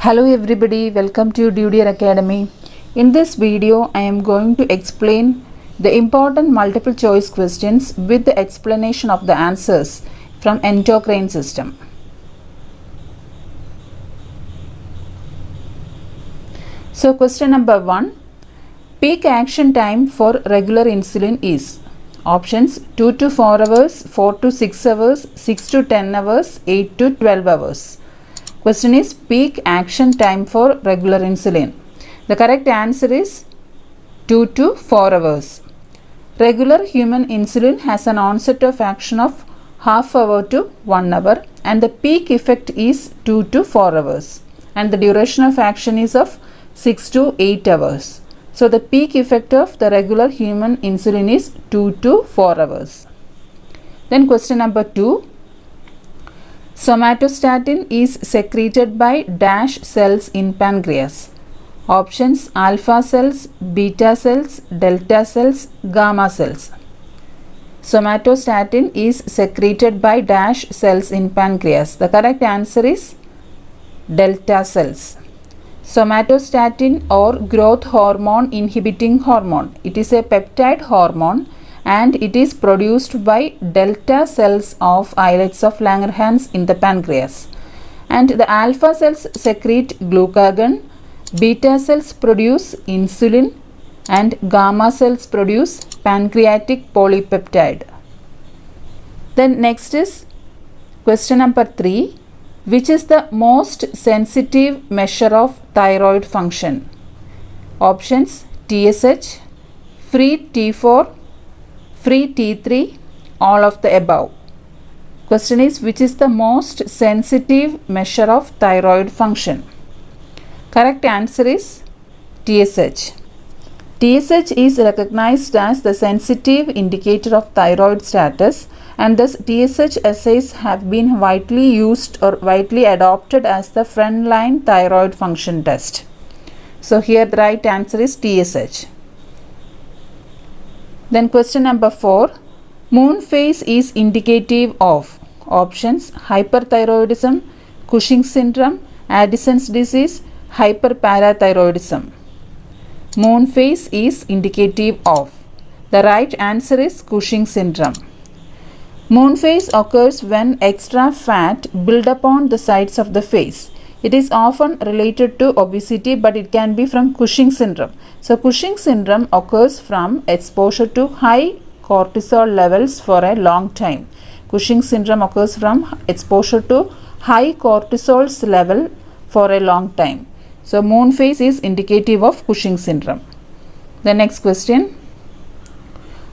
Hello everybody, welcome to DUDR Academy. In this video, I am going to explain the important multiple choice questions with the explanation of the answers from endocrine system. So question number 1, peak action time for regular insulin is options 2 to 4 hours, 4 to 6 hours, 6 to 10 hours, 8 to 12 hours. Question is peak action time for regular insulin. The correct answer is 2 to 4 hours. Regular human insulin has an onset of action of half hour to 1 hour and the peak effect is 2 to 4 hours and the duration of action is of 6 to 8 hours. So the peak effect of the regular human insulin is 2 to 4 hours. Then question number 2. Somatostatin is secreted by dash cells in pancreas. Options alpha cells, beta cells, delta cells, gamma cells. Somatostatin is secreted by dash cells in pancreas. The correct answer is delta cells. Somatostatin or growth hormone inhibiting hormone. It is a peptide hormone and it is produced by delta cells of islets of Langerhans in the pancreas. And the alpha cells secrete glucagon, beta cells produce insulin and gamma cells produce pancreatic polypeptide. Then next is question number 3. Which is the most sensitive measure of thyroid function? Options TSH, free T4, free T3, all of the above. Question is which is the most sensitive measure of thyroid function? Correct answer is TSH. TSH is recognized as the sensitive indicator of thyroid status and thus TSH assays have been widely used or widely adopted as the frontline thyroid function test. So here the right answer is TSH. Then question number 4. Moon phase is indicative of options hyperthyroidism, Cushing syndrome, Addison's disease, hyperparathyroidism. Moon phase is indicative of. The right answer is Cushing syndrome. Moon phase occurs when extra fat build up on the sides of the face. It is often related to obesity but it can be from Cushing syndrome. So Cushing syndrome occurs from exposure to high cortisol levels for a long time. Cushing syndrome occurs from exposure to high cortisol's level for a long time. So moon phase is indicative of Cushing syndrome. The next question.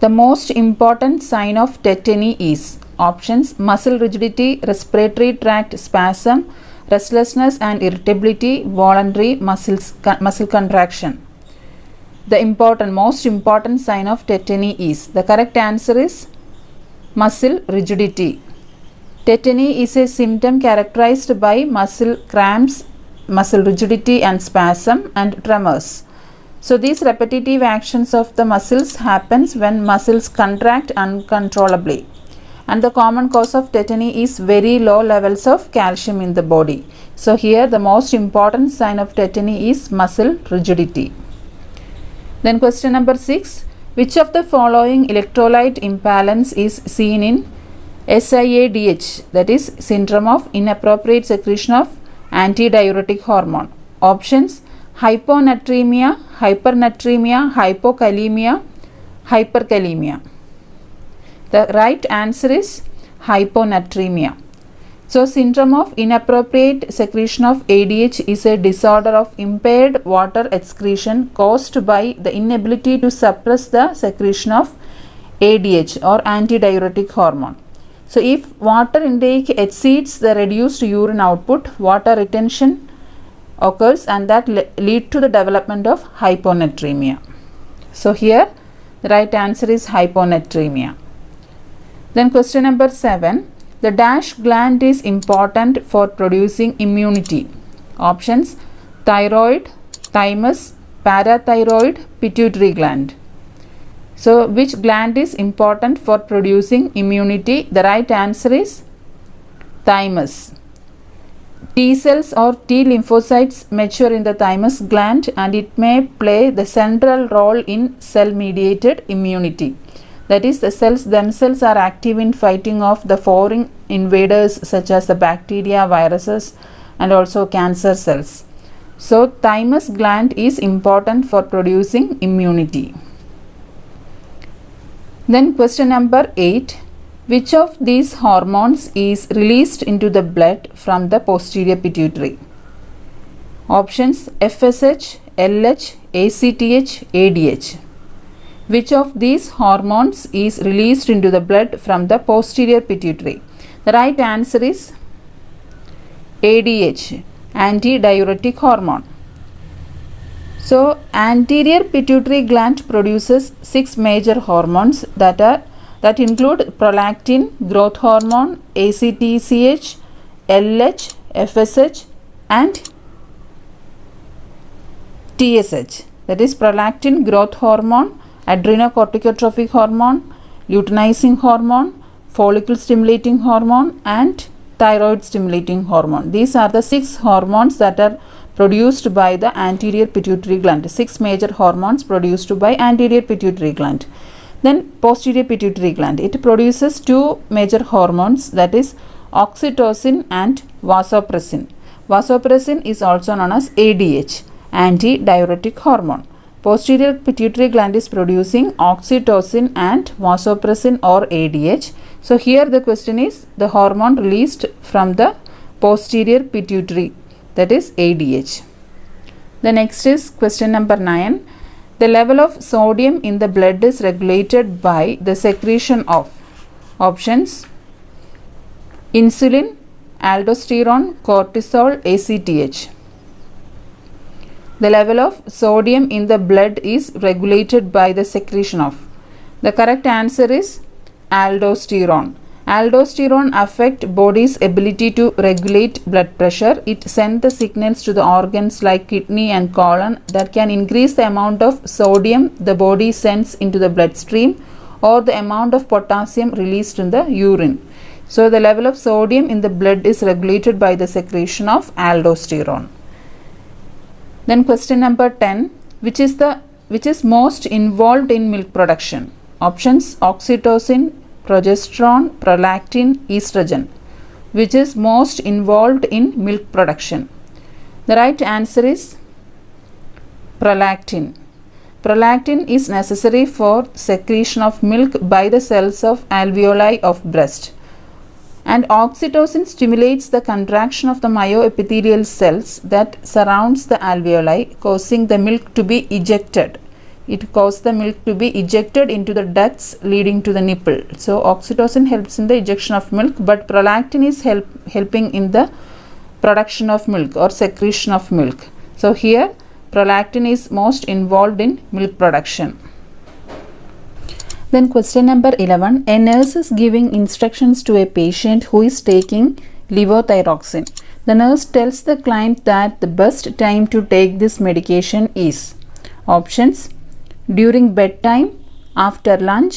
The most important sign of tetany is options muscle rigidity, respiratory tract spasm, restlessness and irritability, voluntary muscle contraction. The most important sign of tetany is. The correct answer is muscle rigidity. Tetany is a symptom characterized by muscle cramps, muscle rigidity and spasm and tremors. So these repetitive actions of the muscles happens when muscles contract uncontrollably. And the common cause of tetany is very low levels of calcium in the body. So here the most important sign of tetany is muscle rigidity. Then question number 6. Which of the following electrolyte imbalance is seen in SIADH, that is syndrome of inappropriate secretion of antidiuretic hormone? Options hyponatremia, hypernatremia, hypokalemia, hyperkalemia. The right answer is hyponatremia. So syndrome of inappropriate secretion of ADH is a disorder of impaired water excretion caused by the inability to suppress the secretion of ADH or antidiuretic hormone. So if water intake exceeds the reduced urine output, water retention occurs and that lead to the development of hyponatremia. So here the right answer is hyponatremia. Then question number 7. The dash gland is important for producing immunity. Options thyroid, thymus, parathyroid, pituitary gland. So which gland is important for producing immunity? The right answer is thymus. T cells or T lymphocytes mature in the thymus gland and it may play the central role in cell-mediated immunity. That is, the cells themselves are active in fighting off the foreign invaders such as the bacteria, viruses, and also cancer cells. So, thymus gland is important for producing immunity. Then question number 8. Which of these hormones is released into the blood from the posterior pituitary? Options: FSH, LH, ACTH, ADH. Which of these hormones is released into the blood from the posterior pituitary? The right answer is ADH, antidiuretic hormone. So, anterior pituitary gland produces 6 major hormones that include prolactin, growth hormone, ACTH, LH, FSH, and TSH. That is prolactin, growth hormone, adrenocorticotrophic hormone, luteinizing hormone, follicle stimulating hormone, and thyroid stimulating hormone. These are the 6 hormones that are produced by the anterior pituitary gland. 6 major hormones produced by anterior pituitary gland. Then posterior pituitary gland. It produces 2 major hormones, that is oxytocin and vasopressin. Vasopressin is also known as ADH, antidiuretic hormone. Posterior pituitary gland is producing oxytocin and vasopressin or ADH. So here the question is the hormone released from the posterior pituitary, that is ADH. The next is question number 9. The level of sodium in the blood is regulated by the secretion of options: insulin, aldosterone, cortisol, ACTH. The level of sodium in the blood is regulated by the secretion of. The correct answer is aldosterone. Aldosterone affects body's ability to regulate blood pressure. It sends the signals to the organs like kidney and colon that can increase the amount of sodium the body sends into the bloodstream or the amount of potassium released in the urine. So the level of sodium in the blood is regulated by the secretion of aldosterone. Then question number 10. Which is most involved in milk production? Options: oxytocin, progesterone, prolactin, estrogen. Which is most involved in milk production? The right answer is prolactin. Prolactin is necessary for secretion of milk by the cells of alveoli of breast. And oxytocin stimulates the contraction of the myoepithelial cells that surrounds the alveoli, causing the milk to be ejected. It causes the milk to be ejected into the ducts leading to the nipple. So oxytocin helps in the ejection of milk, but prolactin is helping in the production of milk or secretion of milk. So here prolactin is most involved in milk production. Then question number 11. A nurse is giving instructions to a patient who is taking levothyroxine. The nurse tells the client that the best time to take this medication is options: during bedtime, after lunch,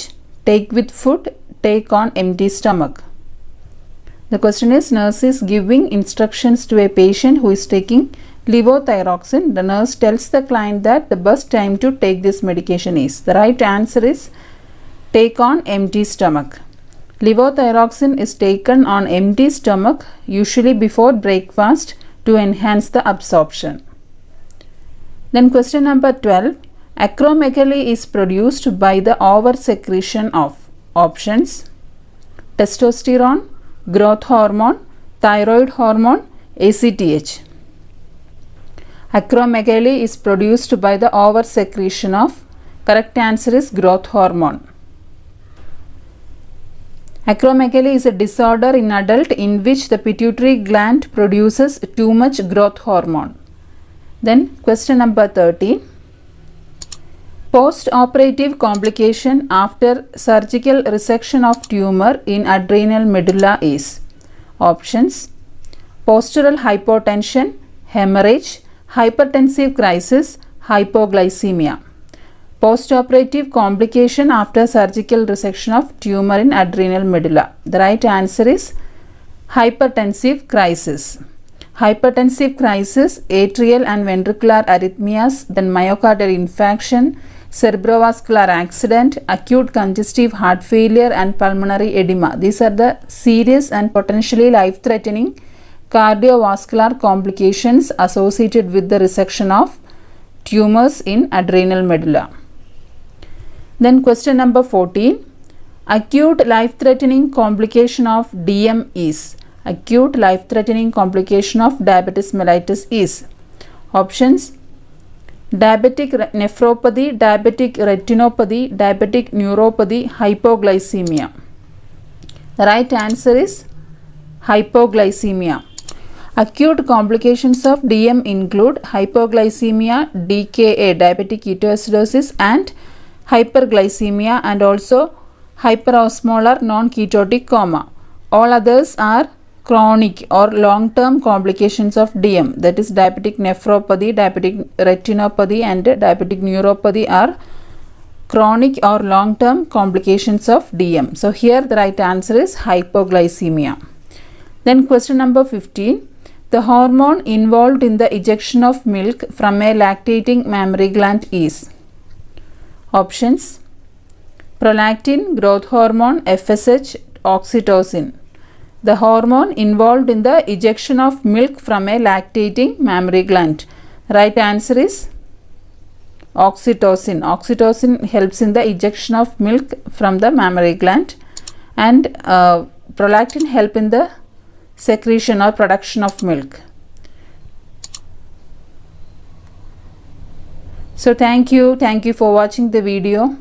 take with food, take on empty stomach. The question is, nurse is giving instructions to a patient who is taking levothyroxine. The nurse tells the client that the best time to take this medication is. The right answer is take on empty stomach. Levothyroxine is taken on empty stomach, usually before breakfast, to enhance the absorption. Then question number 12. Acromegaly is produced by the oversecretion of options: testosterone, growth hormone, thyroid hormone, ACTH. Acromegaly is produced by the oversecretion of. Correct answer is growth hormone. Acromegaly is a disorder in adult in which the pituitary gland produces too much growth hormone. Then question number 13. Post-operative complication after surgical resection of tumor in adrenal medulla is options: postural hypotension, hemorrhage, hypertensive crisis, hypoglycemia. Post-operative complication after surgical resection of tumor in adrenal medulla. The right answer is hypertensive crisis. hypertensive crisis, atrial and ventricular arrhythmias, then myocardial infarction, cerebrovascular accident, acute congestive heart failure and pulmonary edema. These are the serious and potentially life-threatening cardiovascular complications associated with the resection of tumors in adrenal medulla. Then question number 14. Acute life-threatening complication of DM is. Acute life-threatening complication of diabetes mellitus is. Options: diabetic nephropathy, diabetic retinopathy, diabetic neuropathy, hypoglycemia. The right answer is hypoglycemia. Acute complications of DM include hypoglycemia, DKA, diabetic ketoacidosis, and hyperglycemia, and also hyperosmolar non-ketotic coma. All others are chronic or long-term complications of DM, that is diabetic nephropathy, diabetic retinopathy and diabetic neuropathy are chronic or long-term complications of DM. So here the right answer is hypoglycemia. Then question number 15. The hormone involved in the ejection of milk from a lactating mammary gland is. Options: prolactin, growth hormone, FSH, oxytocin. The hormone involved in the ejection of milk from a lactating mammary gland. Right answer is oxytocin. Oxytocin helps in the ejection of milk from the mammary gland, and prolactin help in the secretion or production of milk. So thank you for watching the video.